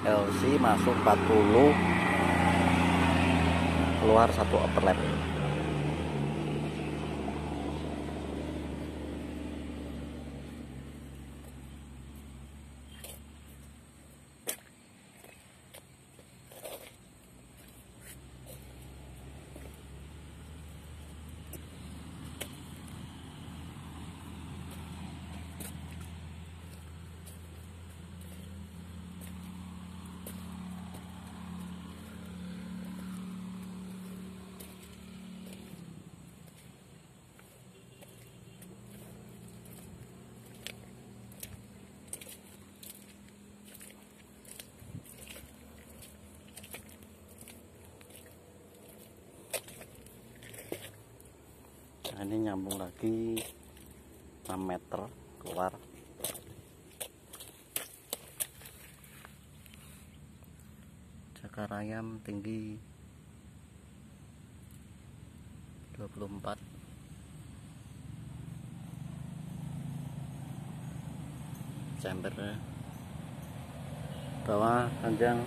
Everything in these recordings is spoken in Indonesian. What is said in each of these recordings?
LC masuk 40, keluar 1 upper lap. Nah, ini nyambung lagi 6 meter keluar. Cakar ayam tinggi 24, chamber bawah panjang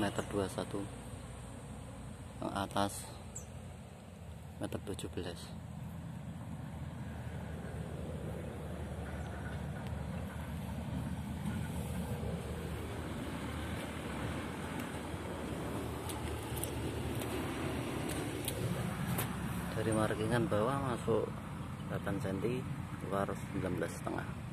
meter 21, yang atas meter 17. Dari markingan bawah masuk 8 cm, keluar 19,5.